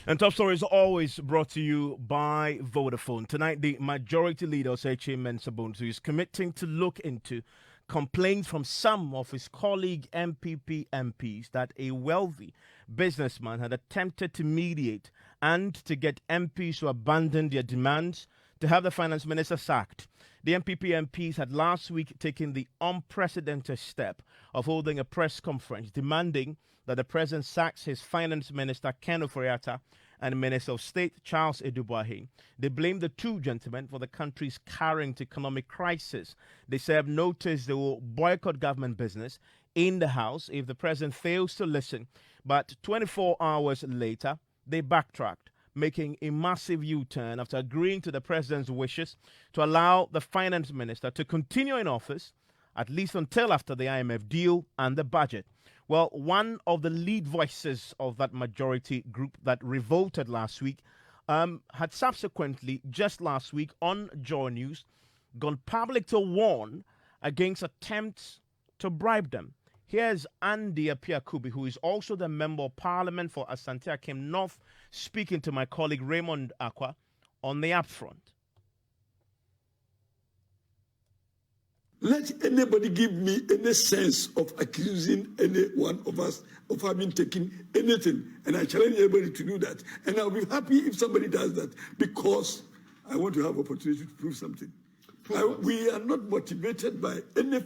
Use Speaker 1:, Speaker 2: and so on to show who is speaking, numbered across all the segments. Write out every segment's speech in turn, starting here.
Speaker 1: And top stories are always brought to you by Vodafone. Tonight, the majority leader, Kyei-Mensah-Bonsu, is committing to look into complaints from some of his colleague MPP MPs that a wealthy businessman had attempted to mediate and to get MPs to abandon their demands to have the finance minister sacked. The MPP MPs had last week taken the unprecedented step of holding a press conference demanding that the president sacks his finance minister Ken Ofori-Atta and Minister of State Charles Edubuahin. They blamed the two gentlemen for the country's current economic crisis. They served notice they will boycott government business in the House if the president fails to listen. But 24 hours later, they backtracked, making a massive U-turn after agreeing to the president's wishes to allow the finance minister to continue in office at least until after the IMF deal and the budget. Well, one of the lead voices of that majority group that revolted last week had subsequently, just last week on Joy News, gone public to warn against attempts to bribe them. Here's Andy Apiakubi, who is also the Member of Parliament for Asante Akim North, speaking to my colleague Raymond Aqua on the upfront.
Speaker 2: Let anybody give me any sense of accusing any one of us of having taken anything. And I challenge everybody to do that. And I'll be happy if somebody does that because I want to have opportunity to prove something. We are not motivated by any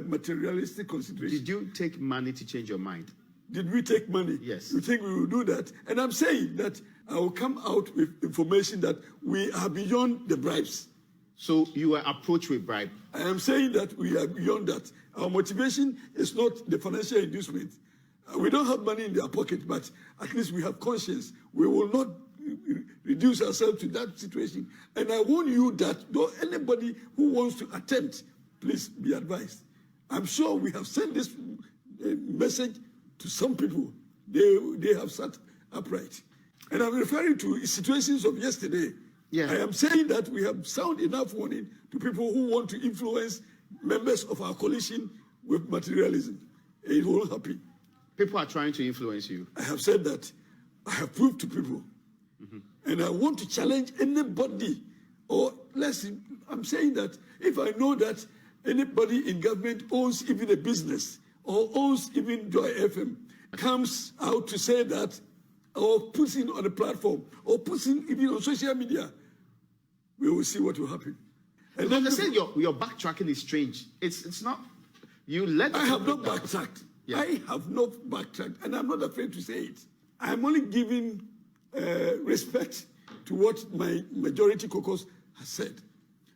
Speaker 2: materialistic consideration.
Speaker 3: Did you take money to change your mind?
Speaker 2: Did we take money?
Speaker 3: Yes.
Speaker 2: You think we will do that? And I'm saying that I will come out with information that we are beyond the bribes.
Speaker 3: So you were approached with bribe?
Speaker 2: I am saying that we are beyond that. Our motivation is not the financial inducement. We don't have money in their pocket, but at least we have conscience. We will not reduce ourselves to that situation. And I warn you that though anybody who wants to attempt, please be advised. I'm sure we have sent this message to some people. They have sat upright. And I'm referring to situations of yesterday. Yeah. I am saying that we have sound enough warning to people who want to influence members of our coalition with materialism. It won't happen.
Speaker 3: People are trying to influence you.
Speaker 2: I have said that. I have proved to people. And I want to challenge anybody. Or listen, I'm saying that if I know that anybody in government owns even a business or owns even Joy FM, comes out to say that or puts in on a platform or puts in even on social media, we will see what will happen.
Speaker 3: And then they say your backtracking is strange. It's not. You let.
Speaker 2: I have not backtracked. Yeah. I have not backtracked, and I'm not afraid to say it. I'm only giving respect to what my majority caucus has said.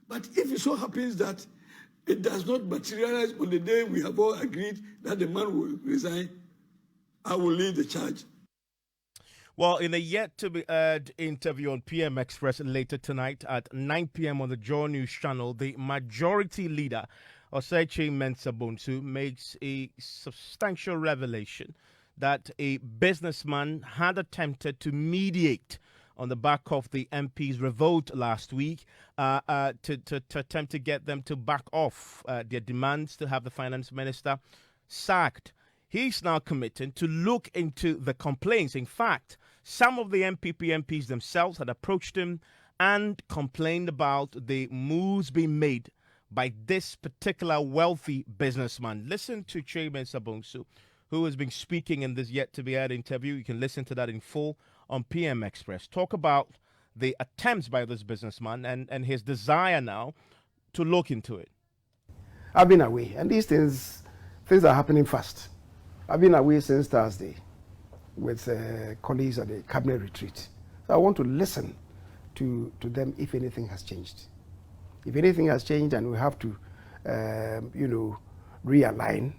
Speaker 2: But if it so happens that it does not materialize on the day we have all agreed that the man will resign, I will lead the charge.
Speaker 1: Well, in a yet-to-be-aired interview on PM Express later tonight at 9 p.m. on the Joy News channel, the majority leader, Kyei-Mensah-Bonsu, makes a substantial revelation that a businessman had attempted to mediate on the back of the MP's revolt last week to attempt to get them to back off their demands to have the finance minister sacked. He's now committed to look into the complaints. In fact, some of the MPP MPs themselves had approached him and complained about the moves being made by this particular wealthy businessman. Listen to Kyei-Mensah-Bonsu, who has been speaking in this yet-to-be-aired interview. You can listen to that in full on PM Express. Talk about the attempts by this businessman and his desire now to look into it.
Speaker 4: I've been away, and these things are happening fast. I've been away since Thursday with colleagues at the cabinet retreat. So I want to listen to them if anything has changed. If anything has changed and we have to, realign,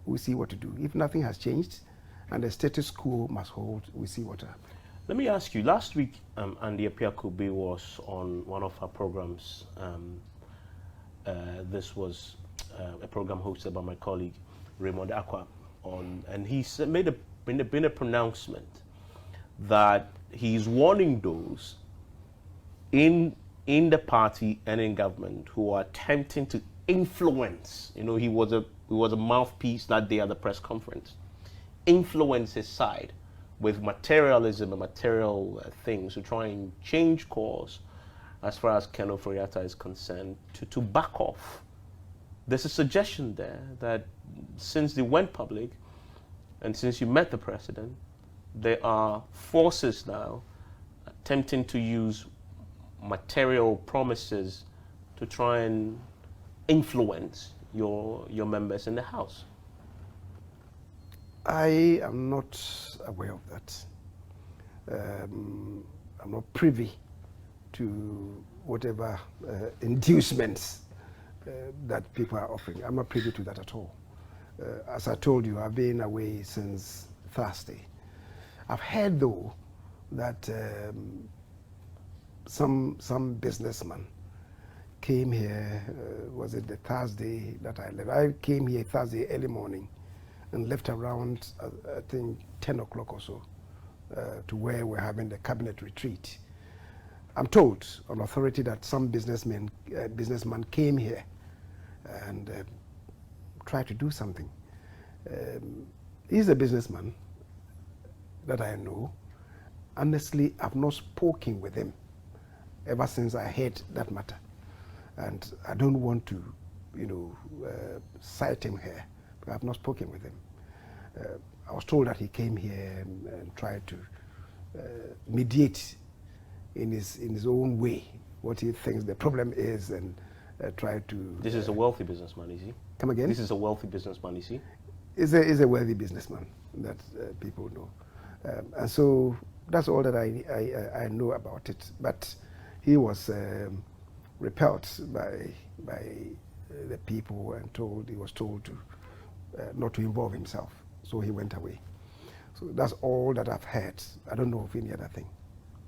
Speaker 4: we'll see what to do. If nothing has changed and the status quo must hold, we'll see what happens.
Speaker 5: Let me ask you, last week, Andy Apiakubi was on one of our programs. This was a program hosted by my colleague, Raymond Aqua. And he made a pronouncement that he's warning those in the party and in government who are attempting to influence. He was a mouthpiece that day at the press conference. Influence his side with materialism and material things to try and change course as far as Ken Ofori-Atta is concerned, to back off. There's a suggestion there that since they went public and since you met the president, there are forces now attempting to use material promises to try and influence your members in the House.
Speaker 4: I am not aware of that. I'm not privy to whatever inducements that people are offering. I'm not privy to that at all. As I told you, I've been away since Thursday. I've heard, though, that some businessman came here, was it the Thursday that I left? I came here Thursday early morning and left around, I think, 10 o'clock or so, to where we're having the cabinet retreat. I'm told on authority that some businessman came here and tried to do something. He's a businessman that I know. Honestly, I've not spoken with him ever since I heard that matter. And I don't want to, cite him here, but I've not spoken with him. I was told that he came here and tried to mediate in his own way what he thinks the problem is, and try to...
Speaker 5: This is a wealthy businessman, is he?
Speaker 4: Come again?
Speaker 5: This is a wealthy businessman, is he?
Speaker 4: Is a wealthy businessman that people know. And so that's all that I know about it. But he was repelled by the people and he was told to not to involve himself. So he went away. So that's all that I've heard. I don't know of any other thing.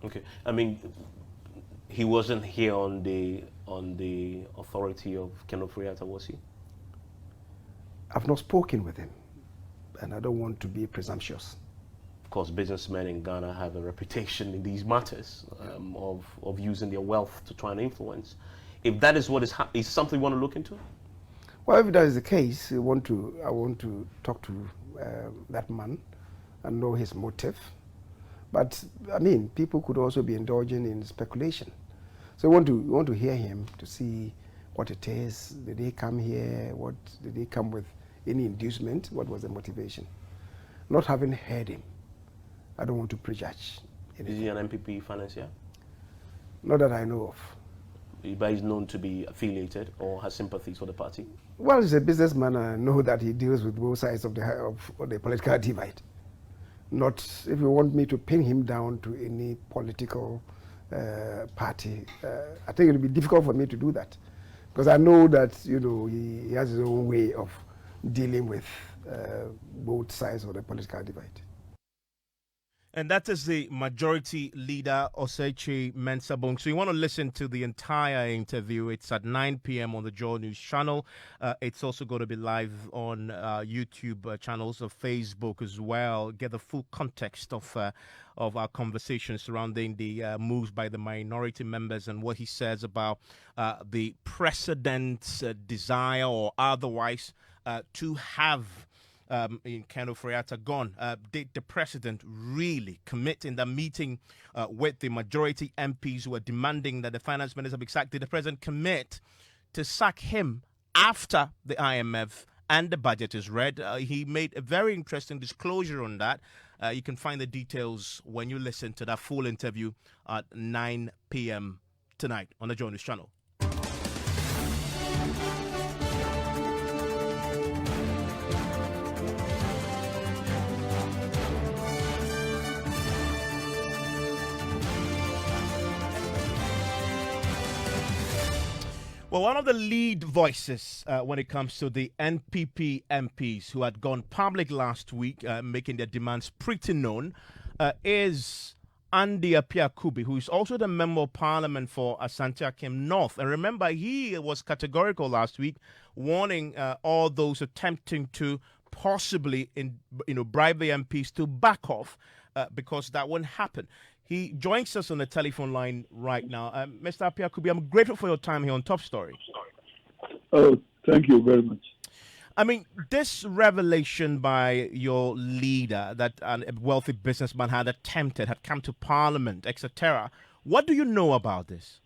Speaker 5: Okay. I mean, he wasn't here on the authority of Ken Ofori-Atta, was he?
Speaker 4: I've not spoken with him, and I don't want to be presumptuous.
Speaker 5: Of course, businessmen in Ghana have a reputation in these matters of using their wealth to try and influence. If that is what is something you want to look into?
Speaker 4: Well, if that is the case, I want to talk to that man and know his motive. But I mean, people could also be indulging in speculation. So we want to hear him to see what it is. Did they come here? What did they come with? Any inducement? What was the motivation? Not having heard him, I don't want to prejudge anything.
Speaker 5: Is he an MPP financier?
Speaker 4: Not that I know of.
Speaker 5: But he's known to be affiliated or has sympathies for the party?
Speaker 4: Well, he's a businessman, and I know that he deals with both sides of the political divide. Not, if you want me to pin him down to any political party, I think it will be difficult for me to do that. Because I know that, he has his own way of dealing with both sides of the political divide.
Speaker 1: And that is the majority leader, Kyei-Mensah-Bonsu. So you want to listen to the entire interview. It's at 9 p.m. on the Joy News channel. It's also going to be live on YouTube channels of Facebook as well. Get the full context of our conversation surrounding the moves by the minority members and what he says about the president's desire or otherwise to have in Ken Ofori-Atta gone. Did the president really commit in the meeting with the majority MPs who were demanding that the finance minister be sacked? Did the president commit to sack him after the IMF and the budget is read? He made a very interesting disclosure on that. You can find the details when you listen to that full interview at 9 p.m. tonight on the Joy News channel. Well, one of the lead voices when it comes to the NPP MPs who had gone public last week, making their demands pretty known, is Andy Appiah-Kubi, who is also the Member of Parliament for Asante-Akim North. And remember, he was categorical last week, warning all those attempting to possibly bribe the MPs to back off because that won't happen. He joins us on the telephone line right now. Mr. Appiah-Kubi, I'm grateful for your time here on Top Story.
Speaker 2: Oh, thank you very much.
Speaker 1: I mean, this revelation by your leader that a wealthy businessman had come to Parliament, etc. What do you know about this?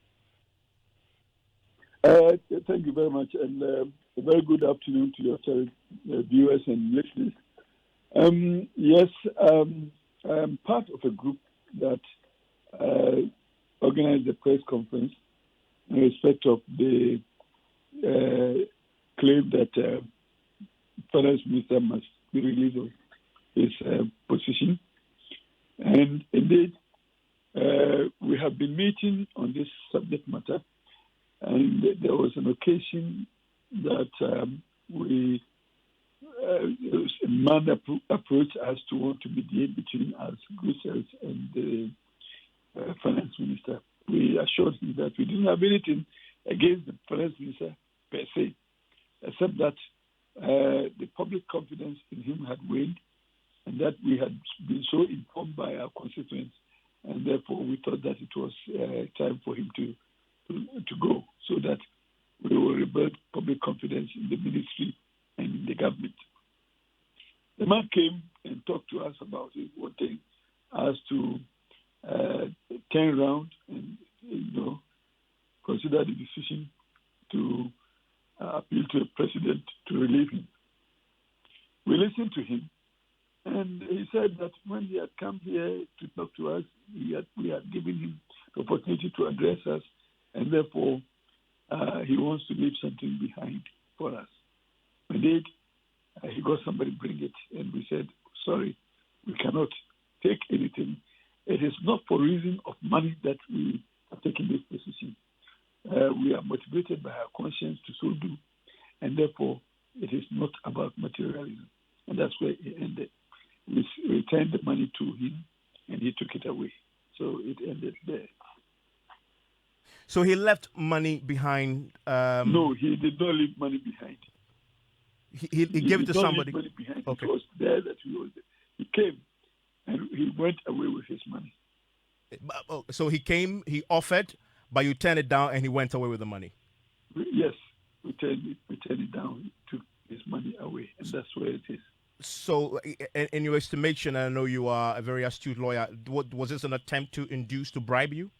Speaker 2: Thank you very much, and a very good afternoon to your viewers and listeners. Yes, I'm part of a group that organized a press conference in respect of the claim that Finance Minister must be released of his position. And indeed, we have been meeting on this subject matter, and there was an occasion that a man approached us to want to mediate between us, Brussels, and the Finance Minister. We assured him that we didn't have anything against the Finance Minister per se, except that the public confidence in him had waned, and that we had been so informed by our constituents, and therefore we thought that it was time for him to go, so that we will rebuild public confidence in the ministry and in the government. The man came and talked to us about it, wanting us to turn around and consider the decision to appeal to the president to relieve him. We listened to him, and he said that when he had come here to talk to us, we had given him the opportunity to address us, and therefore he wants to leave something behind for us. Indeed, he got somebody bring it, and we said, sorry, we cannot take anything. It is not for reason of money that we are taking this decision. We are motivated by our conscience to so do, and therefore it is not about materialism. And that's where it ended. We returned the money to him, and he took it away. So it ended there.
Speaker 1: So he left money behind.
Speaker 2: No, he did not leave money behind.
Speaker 1: He gave it to somebody.
Speaker 2: Leave money behind.
Speaker 1: Okay.
Speaker 2: It was there that he was there. He came, and he went away with his money.
Speaker 1: So he came, he offered, but you turned it down, and he went away with the money.
Speaker 2: Yes, we turned it down. He took his money away, and that's where it is.
Speaker 1: So, in your estimation, I know you are a very astute lawyer. Was this an attempt to induce, to bribe you?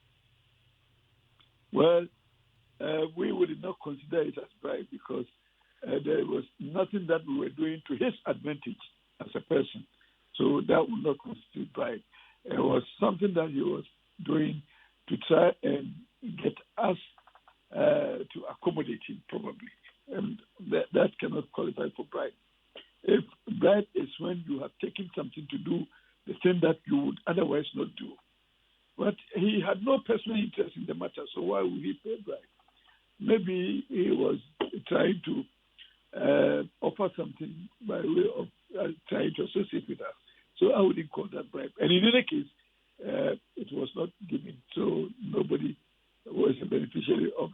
Speaker 2: Well, we would not consider it as bribe because there was nothing that we were doing to his advantage as a person. So that would not constitute bribe. It was something that he was doing to try and get us to accommodate him, probably. And that cannot qualify for bribe. If bribe is when you have taken something to do the thing that you would otherwise not do. But he had no personal interest in the matter, so why would he pay bribe? Maybe he was trying to offer something by way of trying to associate with us. So I wouldn't call that bribe. And in any case, it was not given, so nobody was a beneficiary of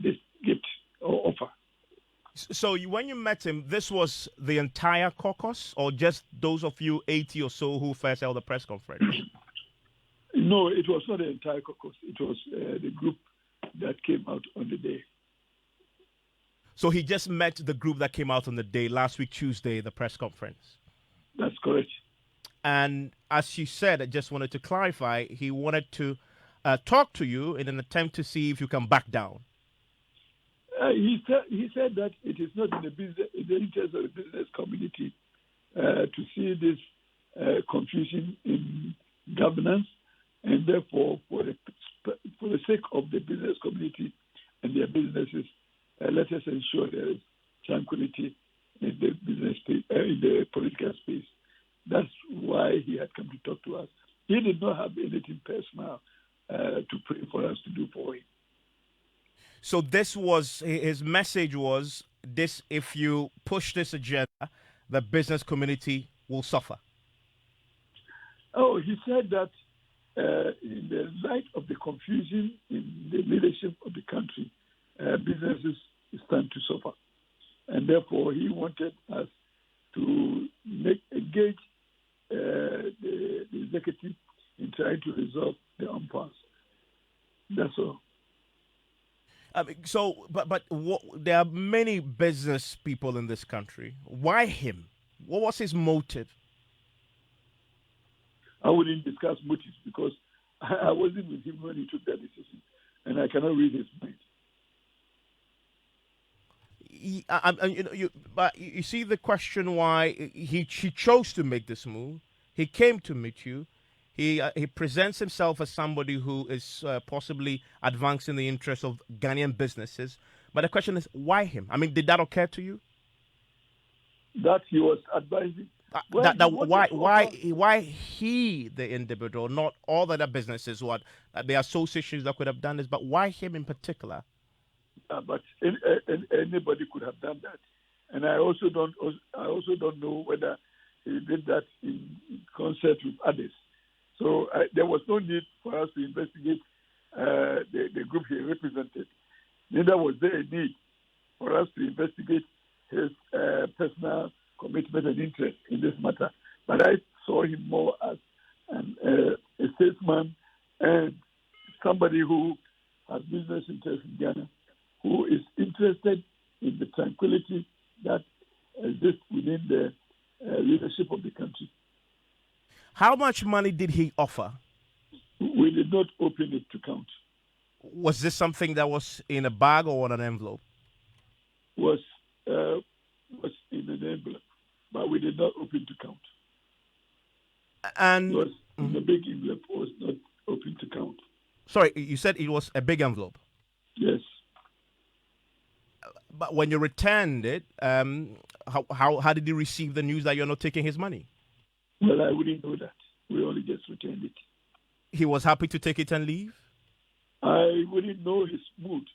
Speaker 2: this gift or offer.
Speaker 1: So when you met him, this was the entire caucus, or just those of you 80 or so who first held the press conference?
Speaker 2: No, it was not the entire caucus. It was the group that came out on the day.
Speaker 1: So he just met the group that came out on the day, last week, Tuesday, the press conference?
Speaker 2: That's correct.
Speaker 1: And as you said, I just wanted to clarify, he wanted to talk to you in an attempt to see if you can back down.
Speaker 2: He said that it is not in the interest of the business community to see this confusion in governance, and therefore, for the sake of the business community and their businesses, let us ensure there is tranquility in the business space, in the political space. That's why he had come to talk to us. He did not have anything personal to pray for us to do for him.
Speaker 1: So this was his message was this: if you push this agenda, the business community will suffer.
Speaker 2: Oh, he said that in the light of the confusion in the leadership of the country, businesses stand to suffer, and therefore he wanted us to engage the executive in trying to resolve the impasse. That's all.
Speaker 1: There are many business people in this country. Why him? What was his motive?
Speaker 2: I wouldn't discuss motives because I wasn't with him when he took that decision, and I cannot read his mind.
Speaker 1: But you see the question why he chose to make this move. He came to meet you. He presents himself as somebody who is possibly advancing the interests of Ghanaian businesses. But the question is, why him? I mean, did that occur to you?
Speaker 2: That he was advising.
Speaker 1: Why he, the individual, not all the other businesses, the associations that could have done this, but why him in particular?
Speaker 2: But anybody could have done that, and I also don't know whether he did that in concert with others. So there was no need for us to investigate the group he represented. Neither was there a need for us to investigate his personal commitment and interest in this matter. But I saw him more as a statesman and somebody who has business interests in Ghana, who is interested in the tranquility that exists within the leadership of the country.
Speaker 1: How much money did he offer?
Speaker 2: We did not open it to count.
Speaker 1: Was this something that was in a bag or on an envelope?
Speaker 2: Was in an envelope, but we did not open to count.
Speaker 1: And
Speaker 2: it was the big envelope was not open to count.
Speaker 1: Sorry, you said it was a big envelope.
Speaker 2: Yes.
Speaker 1: But when you returned it, how did you receive the news that you're not taking his money?
Speaker 2: Well, I wouldn't know that. We only just returned it.
Speaker 1: He was happy to take it and leave?
Speaker 2: I wouldn't know his mood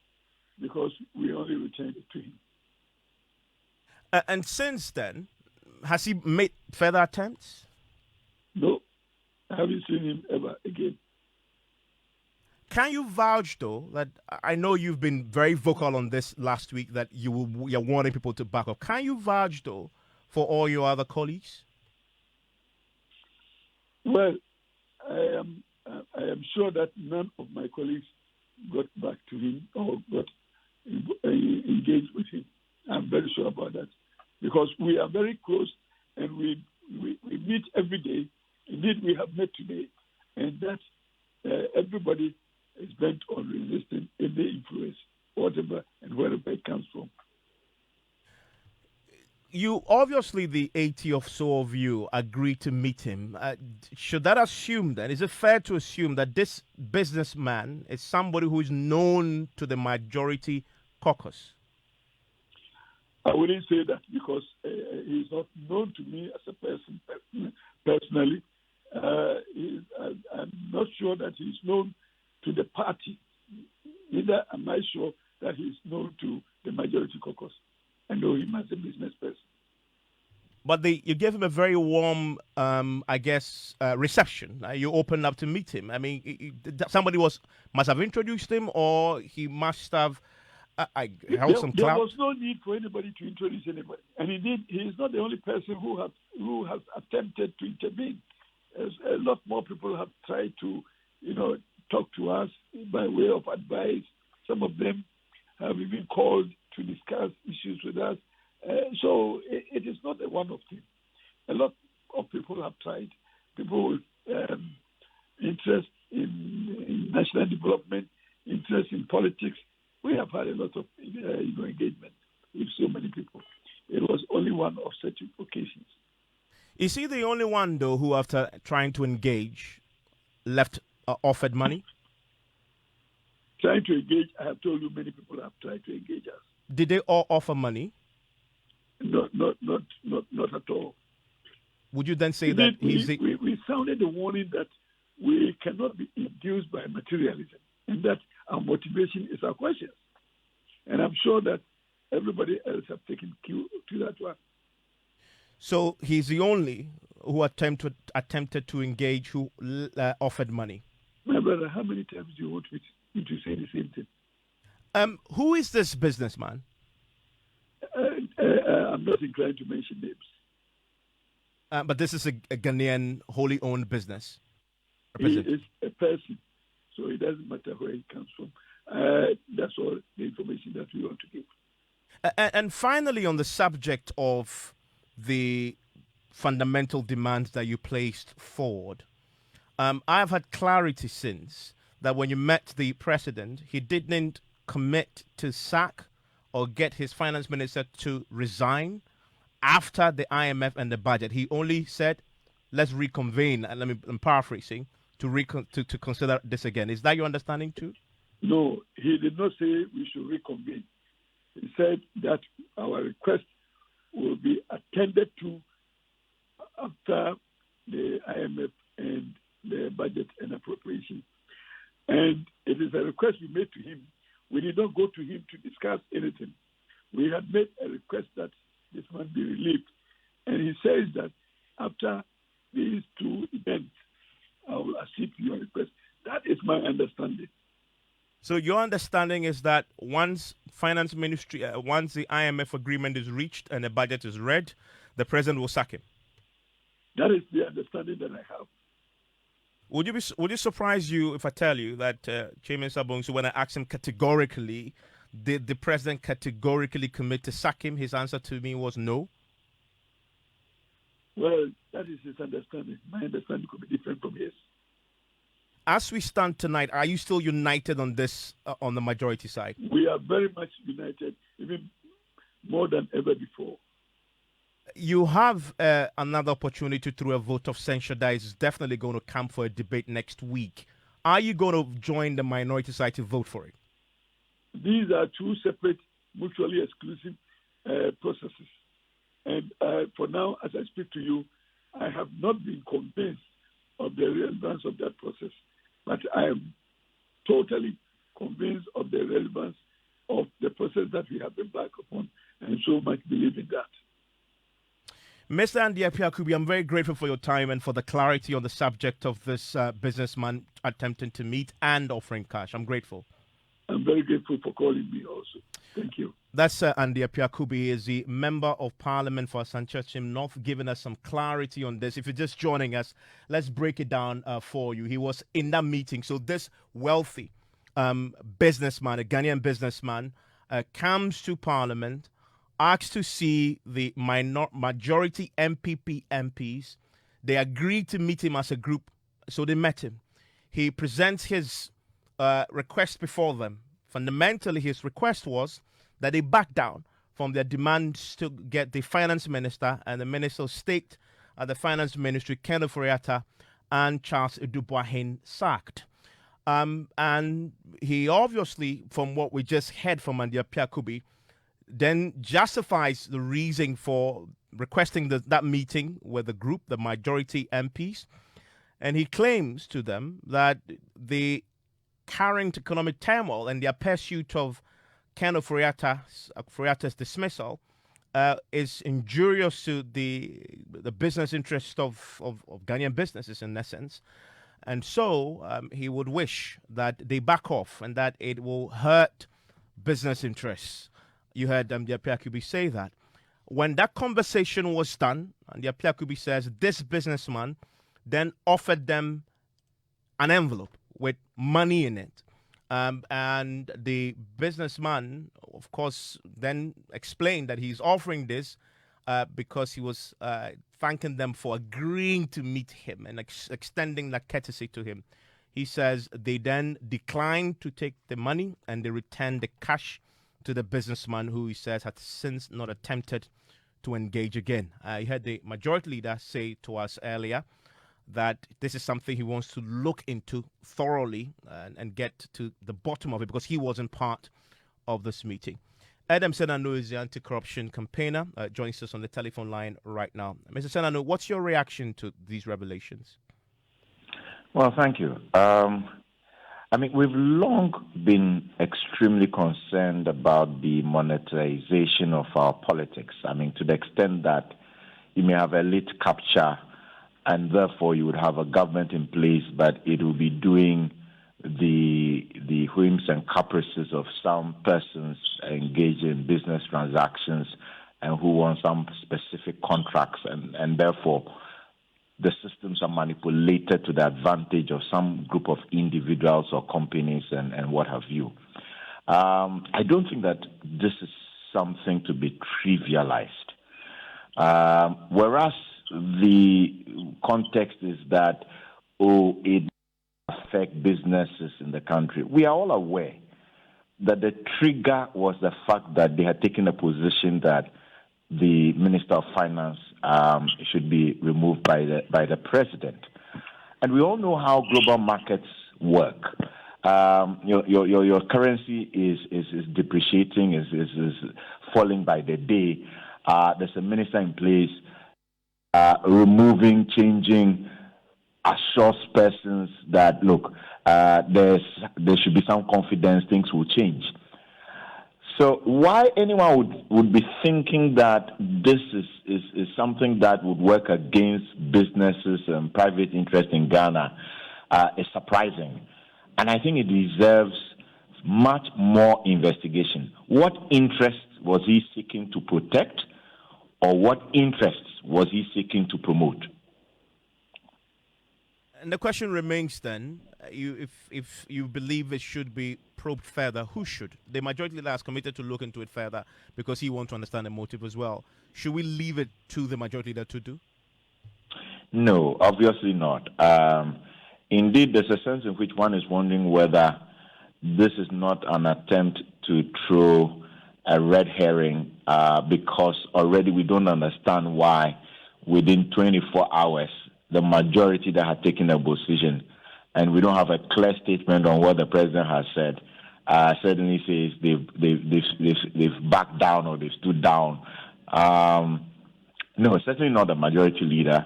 Speaker 2: because we only returned it to him.
Speaker 1: And since then, has he made further attempts?
Speaker 2: No, I haven't seen him ever again.
Speaker 1: Can you vouch, though, that I know you've been very vocal on this last week that you're wanting people to back up. Can you vouch, though, for all your other colleagues?
Speaker 2: Well, I am sure that none of my colleagues got back to him or got engaged with him. I'm very sure about that because we are very close and we meet every day. Indeed, we have met today, and that everybody is bent on resisting any influence, whatever and wherever it comes from.
Speaker 1: You obviously, the 80 or so of you agreed to meet him. Should that assume then, is it fair to assume that this businessman is somebody who is known to the majority caucus?
Speaker 2: I wouldn't say that because he's not known to me as a person personally. I'm not sure that he's known to the party. Neither am I sure that he's known to the majority caucus. I know him as a business person.
Speaker 1: But you gave him a very warm, reception. You opened up to meet him. I mean, somebody must have introduced him, or he must have held some clout.
Speaker 2: There was no need for anybody to introduce anybody. And indeed, he is not the only person who has attempted to intervene. A lot more people have tried to, talk to us by way of advice. Some of them have even called to discuss issues with us. So it is not a one-off thing. A lot of people have tried. People with interest in national development, interest in politics. We have had a lot of engagement with so many people. It was only one of such occasions.
Speaker 1: Is he the only one, though, who, after trying to engage, offered money?
Speaker 2: Trying to engage, I have told you many people have tried to engage us.
Speaker 1: Did they all offer money?
Speaker 2: Not at all.
Speaker 1: Would you then say that
Speaker 2: we sounded the warning that we cannot be induced by materialism and that our motivation is our questions. And I'm sure that everybody else have taken cue to that one.
Speaker 1: So he's the only who attempted to engage who offered money.
Speaker 2: My brother, how many times do you want me to say the same thing?
Speaker 1: Who is this businessman?
Speaker 2: I'm not inclined to mention names.
Speaker 1: But this is a Ghanaian wholly owned business.
Speaker 2: He is a person, so it doesn't matter where he comes from. That's all the information that we want to give.
Speaker 1: And finally, on the subject of the fundamental demands that you placed forward, I've had clarity since that when you met the president, he didn't commit to sack or get his finance minister to resign after the IMF and the budget. He only said, let's reconvene, and I'm paraphrasing, to consider this again. Is that your understanding too?
Speaker 2: No, he did not say we should reconvene. He said that our request will be attended to after the IMF and the budget and appropriation. And it is a request we made to him. We did not go to him to discuss anything. We had made a request that this man be relieved. And he says that after these two events, I will accede to your request. That is my understanding.
Speaker 1: So your understanding is that once finance ministry, once the IMF agreement is reached and the budget is read, the president will sack him.
Speaker 2: That is the understanding that I have.
Speaker 1: Would it surprise you if I tell you that Kyei-Mensah-Bonsu, when I asked him categorically, did the president categorically commit to sack him? His answer to me was no.
Speaker 2: Well, that is his understanding. My understanding could be different from his.
Speaker 1: As we stand tonight, are you still united on this, on the majority side?
Speaker 2: We are very much united, even more than ever before.
Speaker 1: You have another opportunity through a vote of censure that is definitely going to come for a debate next week. Are you going to join the minority side to vote for it?
Speaker 2: These are two separate, mutually exclusive processes. And for now, as I speak to you, I have not been convinced of the relevance of that process. But I am totally convinced of the relevance of the process that we have embarked upon, and so much believe in that.
Speaker 1: Mr. Andy Appiah-Kubi, I'm very grateful for your time and for the clarity on the subject of this businessman attempting to meet and offering cash. I'm grateful.
Speaker 2: I'm very grateful for calling me also. Thank you.
Speaker 1: That's Andy Appiah-Kubi. He is the Member of Parliament for Asante North, giving us some clarity on this. If you're just joining us, let's break it down for you. He was in that meeting. So this wealthy businessman, a Ghanaian businessman, comes to Parliament, asks to see the majority MPP MPs. They agreed to meet him as a group, so they met him. He presents his request before them. Fundamentally, his request was that they back down from their demands to get the finance minister and the minister of state at the finance ministry, Ken Ofori-Atta, and Charles Edubuahin sacked. And he obviously, from what we just heard from Andy Appiah-Kubi, then justifies the reason for requesting that meeting with the group, the majority MPs. And he claims to them that the current economic turmoil and their pursuit of Ken Ofori-Atta's dismissal is injurious to the business interest of Ghanaian businesses in essence. And so he would wish that they back off and that it will hurt business interests. You heard Andy Appiah-Kubi say that. When that conversation was done, Andy Appiah-Kubi says this businessman then offered them an envelope with money in it. And the businessman, of course, then explained that he's offering this because he was thanking them for agreeing to meet him and extending that courtesy to him. He says they then declined to take the money and they returned the cash to the businessman, who he says had since not attempted to engage again. You heard the majority leader say to us earlier that this is something he wants to look into thoroughly and get to the bottom of it because he wasn't part of this meeting. Adam Senanu is the anti-corruption campaigner, joins us on the telephone line right now. Mr. Senanu, what's your reaction to these revelations?
Speaker 6: Well, thank you. I mean, we've long been extremely concerned about the monetization of our politics. I mean, to the extent that you may have elite capture and therefore you would have a government in place, but it will be doing the whims and caprices of some persons engaged in business transactions and who want some specific contracts, and therefore the systems are manipulated to the advantage of some group of individuals or companies and what have you. I don't think that this is something to be trivialized. Whereas the context is that, it affect businesses in the country. We are all aware that the trigger was the fact that they had taken a position that the Minister of Finance should be removed by the President. And we all know how global markets work. Your currency is depreciating, is falling by the day. There's a minister in place removing, changing, assures persons that, look, there should be some confidence, things will change. So why anyone would be thinking that this is something that would work against businesses and private interest in Ghana is surprising. And I think it deserves much more investigation. What interests was he seeking to protect, or what interests was he seeking to promote?
Speaker 1: And the question remains then, if you believe it should be probed further, who should? The majority leader has committed to look into it further because he wants to understand the motive as well. Should we leave it to the majority leader to do?
Speaker 6: No, obviously not. Indeed, there's a sense in which one is wondering whether this is not an attempt to throw a red herring because already we don't understand why within 24 hours the majority that had taken a position, and we don't have a clear statement on what the president has said, certainly says they've backed down or they've stood down. No, certainly not the majority leader.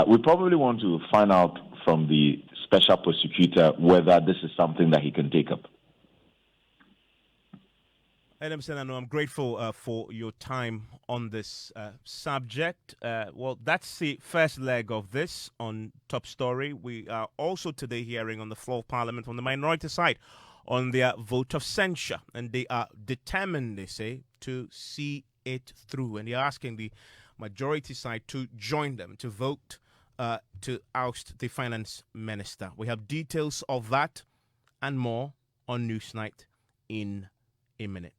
Speaker 6: We probably want to find out from the special prosecutor whether this is something that he can take up.
Speaker 1: Adam Senano, I'm grateful for your time on this subject. Well, that's the first leg of this on Top Story. We are also today hearing on the floor of Parliament from the minority side on their vote of censure. And they are determined, they say, to see it through. And they're asking the majority side to join them, to vote to oust the finance minister. We have details of that and more on Newsnight in a minute.